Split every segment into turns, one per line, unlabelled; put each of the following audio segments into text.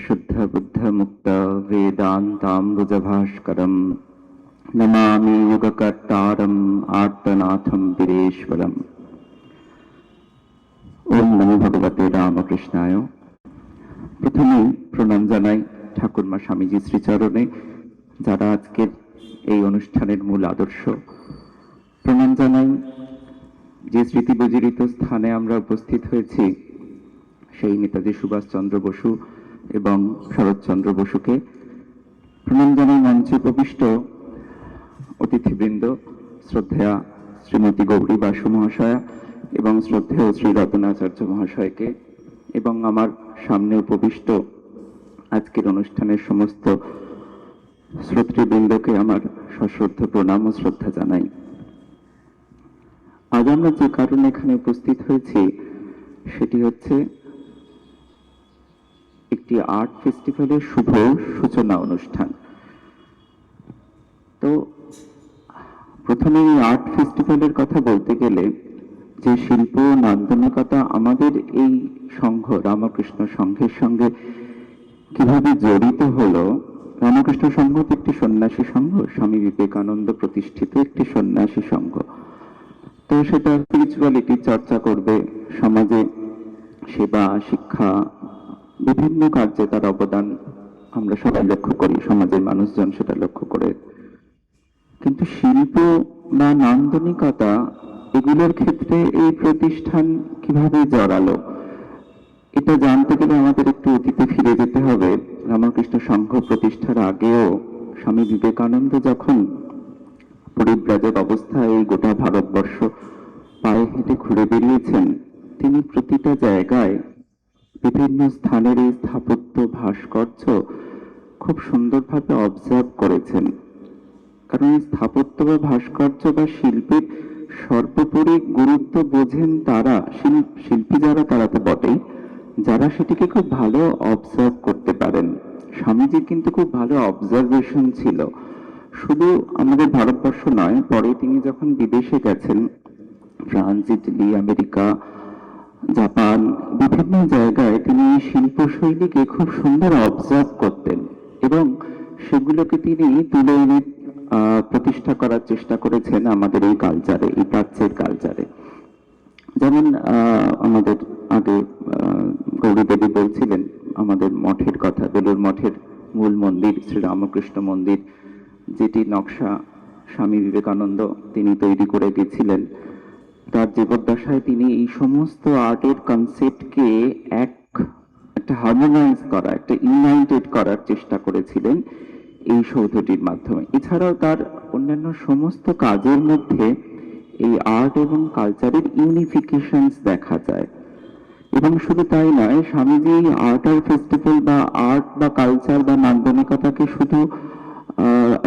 शुद्ध बुद्ध मुक्त वेदांताम्बुजभास्करम् नमामि युगकर्तारम् आर्तनाथं वीरेश्वरम्। ओम नमो भगवते रामकृष्णाय। प्रथमेই প্রণাম জানাই ঠাকুরমা স্বামীজি শ্রীচরণে, যারা আজকের এই অনুষ্ঠানের মূল আদর্শ। প্রণাম জানাই যে স্মৃতিবিজড়িত স্থানে আমরা উপস্থিত হয়েছি, সেই নেতাজি সুভাষচন্দ্র বসু এবং শরৎচন্দ্র বসুকে। প্রণাম জানাই মঞ্চে উপবিষ্ট অতিথিবৃন্দ, শ্রদ্ধেয়া শ্রীমতী গৌরী বাসু মহাশয়া এবং শ্রদ্ধেয় শ্রী রতনাচার্য মহাশয়কে, এবং আমার সামনে উপবিষ্ট আজকের অনুষ্ঠানের সমস্ত শ্রোতৃবৃন্দকে আমার সশ্রদ্ধ প্রণাম ও শ্রদ্ধা জানাই। আজ আমরা যে কারণে এখানে উপস্থিত হয়েছি সেটি হচ্ছে একটি আর্ট ফেস্টিভ্যালের শুভ সূচনা অনুষ্ঠান। তো প্রথমে এই আর্ট ফেস্টিভ্যালের কথা বলতে গেলে, যে শিল্প ও নান্দনিকতা আমাদের এই সংঘ রামকৃষ্ণ সংঘের সঙ্গে কিভাবে জড়িত হলো। রামকৃষ্ণ সংঘ তো একটি সন্ন্যাসী সংঘ, স্বামী বিবেকানন্দ প্রতিষ্ঠিত একটি সন্ন্যাসী সংঘ। তো সেটা স্পিরিচুয়ালিটি চর্চা করবে, সমাজে সেবা শিক্ষা বিভিন্ন কার্যে তার অবদান আমরা সবাই লক্ষ্য করি, সমাজের মানুষজন সেটা লক্ষ্য করে। কিন্তু শিল্প বা নান্দনিকতা এগুলোর ক্ষেত্রে এই প্রতিষ্ঠান কিভাবে জড়ালো, এটা জানতে গেলে আমাদের একটু অতীতে ফিরে যেতে হবে। রামকৃষ্ণ সংঘ প্রতিষ্ঠার আগেও স্বামী বিবেকানন্দ যখন পরিব্রাজক অবস্থায় এই গোটা ভারতবর্ষ পায়ে হেঁটে ঘুরে বেরিয়েছেন, তিনি প্রতিটা জায়গায় বিভিন্ন স্থানের এই স্থাপত্য ভাস্কর্য খুব সুন্দরভাবে অবজার্ভ করেছেন। কারণ এই স্থাপত্য বা ভাস্কর্য বা শিল্পের সর্বোপরি গুরুত্ব বোঝেন তারা, শিল্পী যারা তারা তো বটেই, যারা সেটিকে খুব ভালো অবজার্ভ করতে পারেন। স্বামীজির কিন্তু খুব ভালো অবজারভেশন ছিল, শুধু আমাদের ভারতবর্ষ নয়, পরে তিনি যখন বিদেশে গেছেন, ফ্রান্স, ইটালি, আমেরিকা, জাপান, বিভিন্ন জায়গায় তিনি এই শিল্পশৈলীকে খুব সুন্দর অবজার্ভ করতেন এবং সেগুলোকে তিনি তুলে এনে প্রতিষ্ঠা করার চেষ্টা করেছেন আমাদের এই কালচারে, এই প্রাচ্যের কালচারে। যেমন আমাদের আগে গৌরী দেবী বলছিলেন আমাদের মঠের কথা, বেলুর মঠের মূল মন্দির শ্রী রামকৃষ্ণ মন্দির, যেটি নকশা স্বামী বিবেকানন্দ তিনি তৈরি করে গেছিলেন। তার জীবদ্দশায় তিনি এই সমস্ত আর্টের কনসেপ্টকে একটা হারমোনাইজ করা, একটা ইউনাইটেড করার চেষ্টা করেছিলেন এই সৌধটির মাধ্যমে। এছাড়াও তার অন্যান্য সমস্ত কাজের মধ্যে এই আর্ট এবং কালচারের ইউনিফিকেশনস দেখা যায়। এবং শুধু তাই নয়, স্বামীজি আর্ট আর ফেস্টিভ্যাল বা আর্ট বা কালচার বা নান্দনিকতাকে শুধু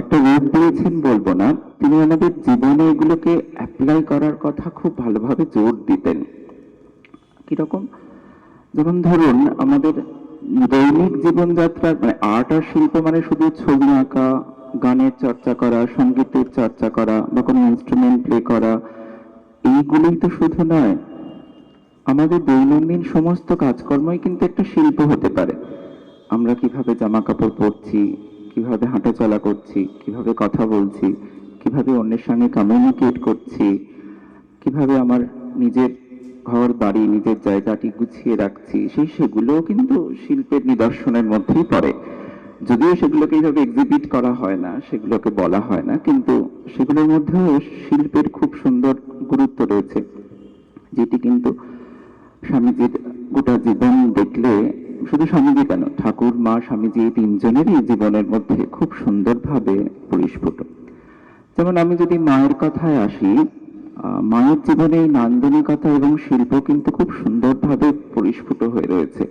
একটা রূপ দিয়েছেন বলবো না, তিনি আমাদের জীবনে এগুলোকে অ্যাপ্লাই করার কথা খুব ভালোভাবে জোর দিতেন। কিরকম? যেমন ধরুন আমাদের দৈনিক জীবনযাত্রার, মানে আর্ট আর শিল্প মানে শুধু ছবি আঁকা, গানের চর্চা করা, সঙ্গীতের চর্চা করা বা কোনো ইনস্ট্রুমেন্ট প্লে করা, এইগুলোই তো শুধু নয়। আমাদের দৈনন্দিন সমস্ত কাজকর্মই কিন্তু একটা শিল্প হতে পারে। আমরা কিভাবে জামা কাপড় পরছি, কিভাবে হাঁটাচলা করছি, কিভাবে কথা বলছি, কিভাবে অন্যের সঙ্গে কমিউনিকেট করছি, কিভাবে আমার নিজের ঘর বাড়ি নিজের জায়গাটি গুছিয়ে রাখছি, সেগুলোও কিন্তু শিল্পের নিদর্শনের মধ্যেই পড়ে। যদিও সেগুলোকে এইভাবে এক্সিবিট করা হয় না, সেগুলোকে বলা হয় না, কিন্তু সেগুলোর মধ্যেও শিল্পের খুব সুন্দর গুরুত্ব রয়েছে, যেটি কিন্তু স্বামীজির গোটা জীবন দেখলে, শুধু স্বামীজি কেন, ঠাকুর মা স্বামীজি তিনজনেরই জীবনের মধ্যে খুব সুন্দরভাবে পরিস্ফুট। যেমন আমি যদি মায়ের কথায় আসি, মায়ের জীবনে এই নান্দনিকতা এবং শিল্প কিন্তু খুব সুন্দরভাবে পরিস্ফুট হয়ে রয়েছে।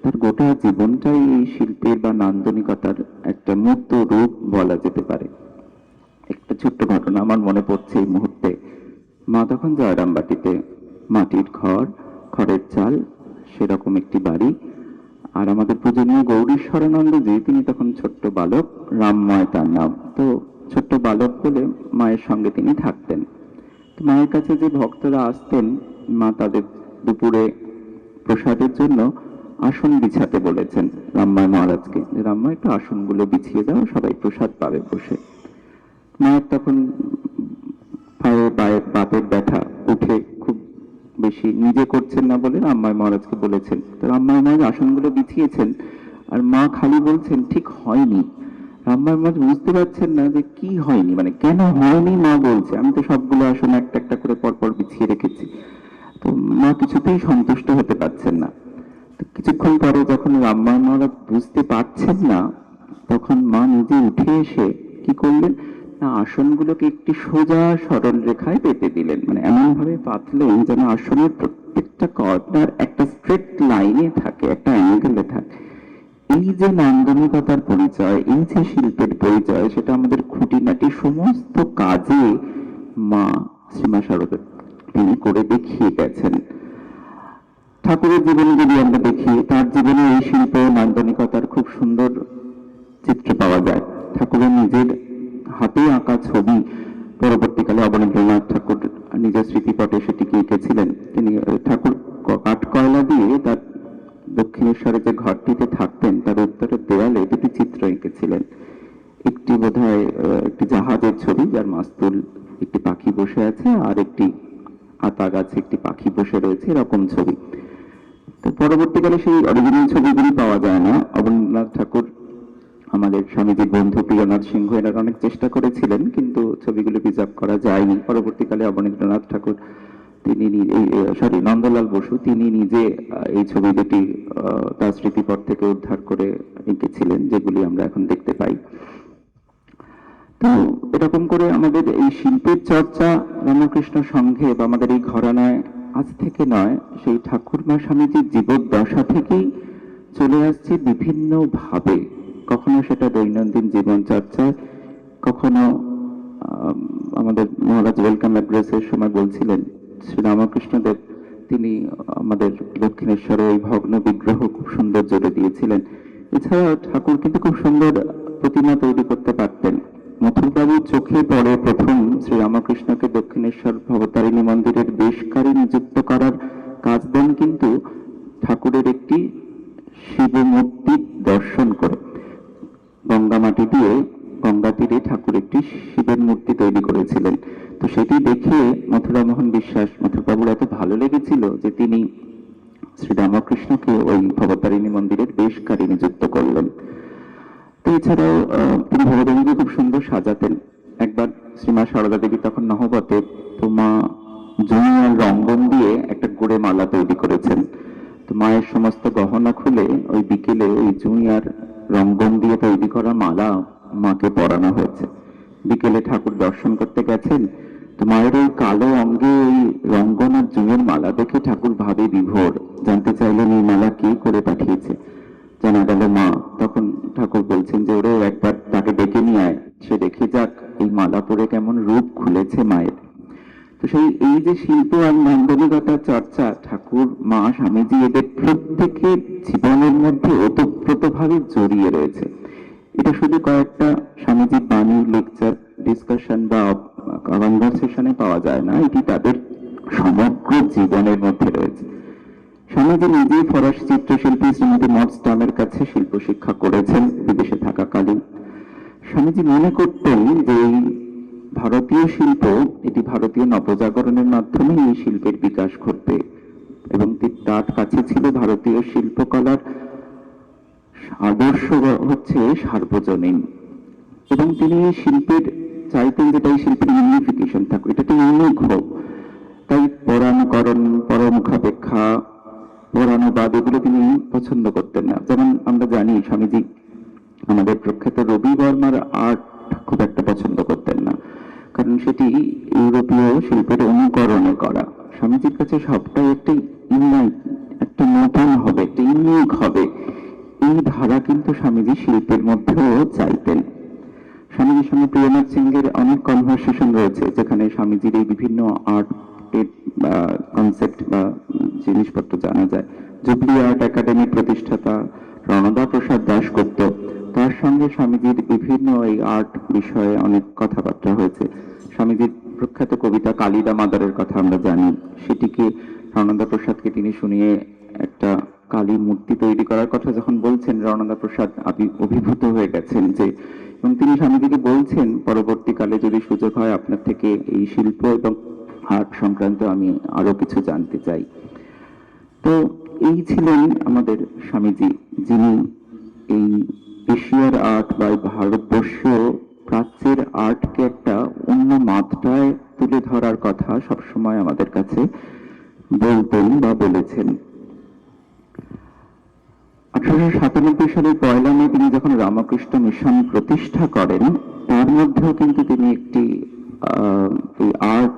তার গোটা জীবনটাই এই শিল্পের বা নান্দনিকতার একটা মূর্ত রূপ বলা যেতে পারে। একটা ছোট্ট ঘটনা আমার মনে পড়ছে এই মুহূর্তে। মা তখন জয়রামবাটিতে, মাটির ঘর, খড়ের চাল, সেরকম একটি বাড়ি। আর আমাদের পূজনীয় গৌরীশ্বরানন্দজি তিনি তখন ছোট্ট বালক, রামময় তার নাম। তো ছোট্ট বালক বলে মায়ের সঙ্গে তিনি থাকতেন। তো মায়ের কাছে যে ভক্তরা আসতেন, মা তাদের দুপুরে প্রসাদের জন্য আসন বিছাতে বলেছেন রামমায় মহারাজকে, যে রামমা একটু আসনগুলো বিছিয়ে দাও, সবাই প্রসাদ পাবে বসে। মায়ের তখন পায়ের বাতের ব্যথা, উঠে খুব বেশি নিজে করছেন না বলে রামমায় মহারাজকে বলেছেন। তো রামমায় মহারাজ আসনগুলো বিছিয়েছেন, আর মা খালি বলছেন ঠিক হয়নি। রামমায় মহারাজ বুঝতে পারছেন না যে কি হয়নি, মানে কেন হয়নি মা বলছে, আমি তো সবগুলো আসন একটা একটা করে পরপর বিছিয়ে রেখেছি। তো মা কিছুতেই সন্তুষ্ট হতে পারছেন না। তো কিছুক্ষণ পরে যখন রামমায় মহারাজ বুঝতে পারছেন না, তখন মা নিজে উঠে এসে কি করলেন না, আসনগুলোকে একটি সোজা সরল রেখায় পেতে দিলেন, মানে এমন ভাবে পাতলেন যেন আসনের প্রত্যেকটা কর্নার একটা স্ট্রেট লাইনে থাকে, একটা অ্যাঙ্গেলে থাকে। এই যে নান্দনিকতার পরিচয়, এই যে শিল্পের পরিচয়, সেটা আমাদের খুঁটিনাটি সমস্ত কাজে মা শ্রীমা শারদা তিনি করে দেখিয়ে গেছেন। ঠাকুরের জীবনে যদি আমরা দেখি, তার জীবনে এই শিল্প নান্দনিকতার খুব সুন্দর চিত্র পাওয়া যায়। ঠাকুরের নিজের হাতে আঁকা ছবি পরবর্তীকালে অবনীন্দ্রনাথ ঠাকুর নিজের স্মৃতিপটে সেটিকে এঁকেছিলেন। তিনি ঠাকুর কাঠ কয়লা দিয়ে তার দক্ষিণেশ্বরে যে ঘরটিতে থাকতেন তার উত্তরের দেয়ালে দুটি চিত্র এঁকেছিলেন। একটি বোধহয় একটি জাহাজের ছবি, যার মাস্তুল একটি পাখি বসে আছে, আর একটি আতা গাছে একটি পাখি বসে রয়েছে, এরকম ছবি। তো পরবর্তীকালে সেই অরিজিনাল ছবিগুলি পাওয়া যায় না। অবনীন্দ্রনাথ ঠাকুর, আমাদের স্বামীজির বন্ধু প্রিয়নাথ সিংহ, এনারা অনেক চেষ্টা করেছিলেন, কিন্তু ছবিগুলো প্রিজার্ভ করা যায়নি। পরবর্তীকালে অবনীন্দ্রনাথ ঠাকুর তিনি নন্দলাল বসু তিনি নিজে এই ছবি দুটি তার স্মৃতিপট থেকে উদ্ধার করে এঁকেছিলেন, যেগুলি আমরা এখন দেখতে পাই। তো এরকম করে আমাদের এই শিল্পের চর্চা রামকৃষ্ণ সংঘে বা আমাদের এই ঘরানায় আজ থেকে নয়, সেই ঠাকুরমা স্বামীজির জীবদ্দশা থেকেই চলে আসছে বিভিন্ন ভাবে। কখনো সেটা দৈনন্দিন জীবন চর্চায়, কখনো আমাদের মহারাজ ওয়েলকাম অ্যাড্রেসের সময় বলছিলেন শ্রী রামকৃষ্ণদেব তিনি আমাদের দক্ষিণেশ্বরে এই ভগ্ন বিগ্রহ খুব সুন্দর জোরে দিয়েছিলেন। এছাড়া ঠাকুর কিন্তু খুব সুন্দর প্রতিমা তৈরি করতে পারতেন। মথুরবাবুর চোখে পড়ে প্রথম শ্রী রামকৃষ্ণকে দক্ষিণেশ্বর ভবতারিণী মন্দিরের বেশকারী নিযুক্ত করার কাজ দেন কিন্তু ঠাকুরের একটি শিব মূর্তি দর্শন করে। গঙ্গা মাটি দিয়ে গঙ্গা তীরে ঠাকুর একটি শিবের মূর্তি তৈরি করেছিলেন। তো সেটি দেখে মথুরামোহন বিশ্বাস মথুরবাবুর এত ভালো লেগেছিল যে তিনি শ্রী রামকৃষ্ণকে ওই ভবতারিণী মন্দিরের বেশকারী নিযুক্ত করলেন। তো এছাড়াও তিনি ভবতারিণীকে খুব সুন্দর সাজাতেন। একবার শ্রীমা সারদা দেবী তখন নহবতে, তো মা জুনিয়ার রঙ্গন দিয়ে একটা গোড়ে মালা তৈরি করেছেন। তো মায়ের সমস্ত গহনা খুলে ওই বিকেলে ওই জুনিয়ার রঙ্গন দিয়ে তৈরি করা মালা মাকে পরানো হয়েছে। বিকেলে ঠাকুর দর্শন করতে গেছেন, তো মায়ের ওই কালো অঙ্গে ওই রঙ্গন আর জুঁয়ের মালা দেখে ঠাকুর ভাবে বিভোর। জানতে চাইলেন এই মালা কে করে পাঠিয়েছে। জানা গেল মা। তখন ঠাকুর বলছেন যে ওরে একবার তাকে ডেকে নিয়ে আয়, সে দেখে যাক এই মালা পরে কেমন রূপ খুলেছে মায়ের। তো সেই এই যে শিল্প আর নান্দনিকতার চর্চা, ঠাকুর মা স্বামীজি এদের প্রত্যেকের জীবনের মধ্যে ওতপ্রোতভাবে জড়িয়ে রয়েছে। এটা শুধু কয়েকটা স্বামীজির বাণী, লেকচার, ডিসকাশন বা কনভারসেশনে পাওয়া যায় না, এটি তাদের সমগ্র জীবনের মধ্যে রয়েছে। স্বামীজি নিজেই ফরাসি চিত্রশিল্পী শ্রীমতী মডস্টামের কাছে শিল্প শিক্ষা করেছেন বিদেশে থাকাকালীন। স্বামীজি মনে করতেন যে এই ভারতীয় শিল্প, এটি ভারতীয় নবজাগরণের মাধ্যমে এই শিল্পের বিকাশ ঘটবে, এবং তার কাছে ছিল ভারতীয় শিল্পকলার আদর্শ হচ্ছে সার্বজনীন। এবং তিনি এই শিল্পের চাইতেন যেটা এই শিল্পের ইউনিফিকেশন থাকুক, এটাতে ইউনিক হোক। তাই পরাণকরণ, পরমুখাপেক্ষা, পরাণবাদ এগুলো তিনি পছন্দ করতেন না। যেমন আমরা জানি স্বামীজি আমাদের প্রখ্যাত রবি বর্মার আর্ট খুব একটা পছন্দ করতেন না, কারণ সেটি ইউরোপীয় শিল্পের অনুকরণে করা। স্বামীজির কাছে সবটাই একটি একটা নতুন হবে, একটা ইউনিক হবে, এই ধারা কিন্তু স্বামীজি শিল্পের মধ্যেও চাইতেন। স্বামীজির সঙ্গে প্রিয়নাথ সিংহের অনেক কনভারসেশন রয়েছে, যেখানে স্বামীজির এই বিভিন্ন আর্ট কনসেপ্ট বা জিনিসপত্র জানা যায়। জুবলি আর্ট একাডেমির প্রতিষ্ঠাতা রণদা প্রসাদ দাশগুপ্ত, তার সঙ্গে স্বামীজির বিভিন্ন এই আর্ট বিষয়ে অনেক কথাবার্তা হয়েছে। স্বামীজির প্রখ্যাত কবিতা কালিদা মাদারের কথা আমরা জানি, সেটিকে রণদা প্রসাদকে তিনি শুনিয়ে একটা কালী মূর্তি তৈরি করার কথা যখন বলছেন, রণদা প্রসাদ অভিভূত হয়ে গেছেন যে, এবং তিনি স্বামীজিকে বলছেন পরবর্তীকালে যদি সুযোগ হয় আপনার থেকে এই শিল্প এবং আর্ট সংক্রান্ত আমি আরো কিছু জানতে চাই। তো এই ছিলেন আমাদের স্বামীজি, যিনি এই এশিয়ার আর্ট বা ভারতবর্ষীয় প্রাচ্যের আর্টকে একটা অন্য মাত্রায় তুলে ধরার কথা সবসময় আমাদের কাছে বলতেন বা বলেছেন। 1897 সালের 1 মে তিনি যখন রামকৃষ্ণ মিশন প্রতিষ্ঠা করেন, তার মধ্যেও কিন্তু তিনি একটি এই আর্ট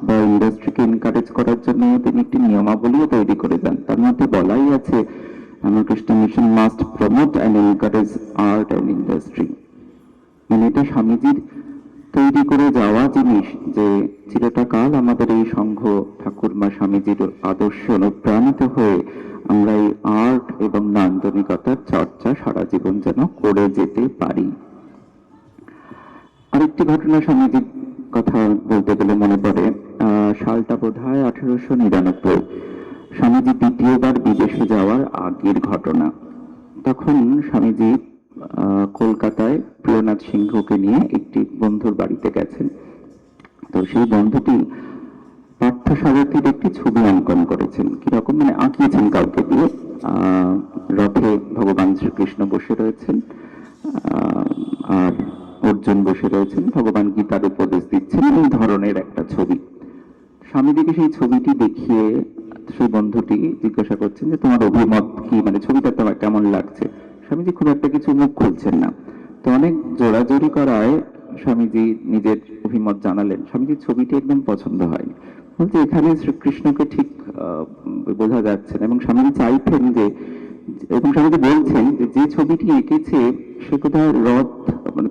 বা ইন্ডাস্ট্রিকে এনকারেজ করার জন্য তিনি একটি নিয়মাবলীও তৈরি করে যান। তার মধ্যে বলাই আছে, Ramakrishna mission must promote and encourage art and industry. মানে এটা স্বামীজির তৈরি করে যাওয়া জিনিস, যে চিরটাকাল আমাদের এই সংঘ ঠাকুরমা স্বামীজির আদর্শে অনুপ্রাণিত হয়ে আমরা এই আর্ট এবং নান্দনিকতার চর্চা সারা জীবন যেন করে যেতে পারি। আরেকটি ঘটনা স্বামীজির কথা বলতে গেলে মনে পড়ে, সালটা বোধ হয় 1899, স্বামীজি দ্বিতীয়বার বিদেশে যাওয়ার আগের ঘটনা। তখন স্বামীজি কলকাতায় প্রিয়নাথ সিংহকে নিয়ে একটি বন্ধুর বাড়িতে গেছেন। তো সেই বন্ধুটি পার্থ সারথীর একটি ছবি অঙ্কন করেছেন, কিরকম মানে আঁকিয়েছেন কাউকে দিয়ে। রথে ভগবান শ্রীকৃষ্ণ বসে রয়েছেন, আর অর্জুন বসে রয়েছেন, ভগবান গীতার উপদেশ দিচ্ছেন, এই ধরনের একটা ছবি। স্বামীজিকে সেই ছবিটি দেখিয়ে সেই বন্ধুটি জিজ্ঞাসা করছেন যে তোমার অভিমত কি, মানে ছবিটা তোমার কেমন লাগছে। স্বামীজি খুব একটা কিছু মুখ খুলছেন না। তো অনেক জোরাজোরি করায় স্বামীজি নিজের অভিমত জানালেন। স্বামীজির ছবিটি একদম পছন্দ হয়নি, বলতে এখানে শ্রীকৃষ্ণকে ঠিক বোঝা যাচ্ছে না। এবং স্বামীজি চাইতেন যে, এবং স্বামীজি বলছেন যে ছবিটি এঁকেছে সে কোথায় রথ, মানে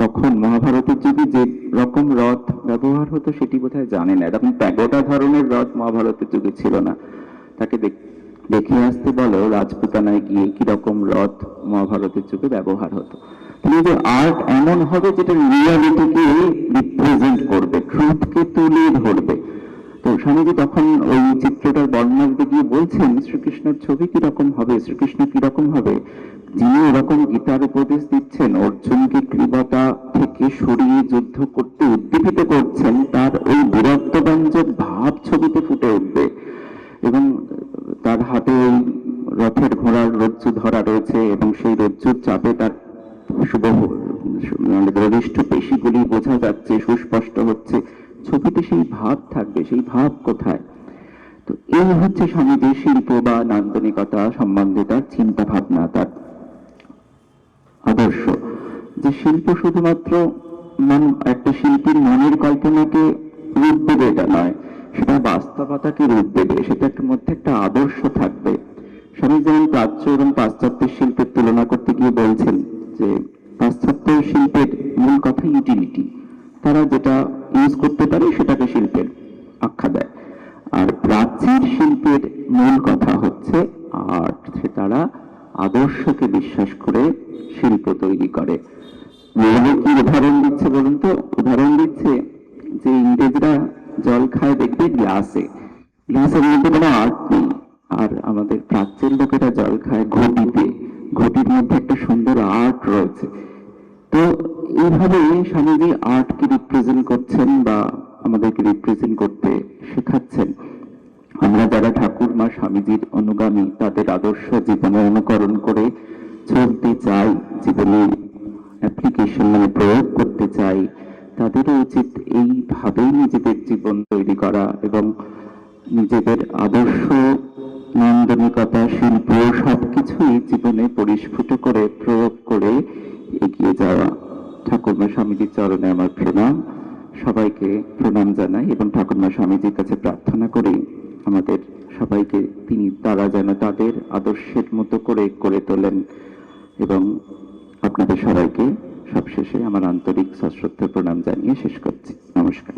তখন মহাভারতের যুগে যে রকম রথ ব্যবহার হতো সেটি বোধহয় জানে না। এরকম প্যাগোডা ধরনের রথ মহাভারতের যুগে ছিল না। তাকে দেখে আসতে বলো রাজপুতানায় গিয়ে কিরকম রথ মহাভারতের যুগে ব্যবহার হতো। যে আর্ট এমন হবে যেটা রিয়ালিটিকে রিপ্রেজেন্ট করবে, ট্রুথকে তুলে ধরবে। তো স্বামীজি তখন ওই চিত্রটার বর্ণনা দিতে গিয়ে বলছেন শ্রীকৃষ্ণের ছবি কিরকম হবে, শ্রীকৃষ্ণ কিরকম হবে, যিনি এরকম গীতার উপদেশ দিচ্ছেন, অর্জুনকে কৃপতা থেকে সরিয়ে যুদ্ধ করতে উদ্দীপিত করছেন, তার ওই বীরত্বব্যঞ্জক ভাব ছবিতে ফুটে উঠবে। এবং তার হাতে ওই রথের ঘোড়ার রজ্জু ধরা রয়েছে, এবং সেই রজ্জুর চাপে তার গরিষ্ঠ পেশিগুলি বোঝা যাচ্ছে, সুস্পষ্ট হচ্ছে। ছবিতে সেই ভাব থাকবে, সেই ভাব কোথায়? তো এই হচ্ছে স্বামীজির শিল্প বা নান্দনিকতা সম্বন্ধে তার চিন্তা ভাবনা, তার আদর্শ। যে শিল্প শুধুমাত্র একটা শিল্পীর মনের কল্পনাকে রূপ দেবে এটা নয়, সেটা বাস্তবতাকে রূপ দেবে, সেটার মধ্যে একটা আদর্শ থাকবে। স্বামী যেমন প্রাচ্য এবং পাশ্চাত্যের শিল্পের তুলনা করতে গিয়ে বলছেন যে পাশ্চাত্য শিল্পের মূল কথা ইউটিলিটি, তারা যেটা ইউজ করতে পারে সেটাকে শিল্পের আখ্যা দেয়। আর প্রাচীর শিল্পের মূল কথা হচ্ছে আর্ট, তারা আদর্শকে বিশ্বাস করে শিল্প তৈরি করে। কি উদাহরণ দিচ্ছে বলুন তো? উদাহরণ দিচ্ছে যে ইংরেজরা জল খায় দেখবে গ্লাসে, গ্লাসের মধ্যে কোনো আর্ট নেই। আর আমাদের প্রাচ্যের লোকেরা জল খায় ঘটিতে, ঘটির মধ্যে একটা সুন্দর আর্ট রয়েছে। তো এইভাবে স্বামীজি আর্টকে রিপ্রেজেন্ট করছেন বা আমাদেরকে রিপ্রেজেন্ট করতে শেখাচ্ছেন। আমরা যারা ঠাকুরমা স্বামীজির অনুগামী, তাদের আদর্শ জীবনে অনুকরণ করে চলতে চাই, জীবনে অ্যাপ্লিকেশন মানে প্রয়োগ করতে চাই, তাদেরও উচিত এইভাবেই নিজেদের জীবন তৈরি করা এবং নিজেদের আদর্শ, নান্দনিকতা, শিল্প সবকিছুই জীবনে পরিস্ফুট করে প্রয়োগ করে এগিয়ে যাওয়া। ঠাকুরমা স্বামীজির চরণে আমার প্রণাম, সবাইকে প্রণাম জানাই এবং ঠাকুরমা স্বামীজির কাছে প্রার্থনা করি আমাদের সবাইকে তারা যেন তাদের আদর্শের মতো করে গড়ে তোলেন। এবং আপনাদের সবাইকে সবশেষে আমার আন্তরিক সশ্রদ্ধ প্রণাম জানিয়ে শেষ করছি। নমস্কার।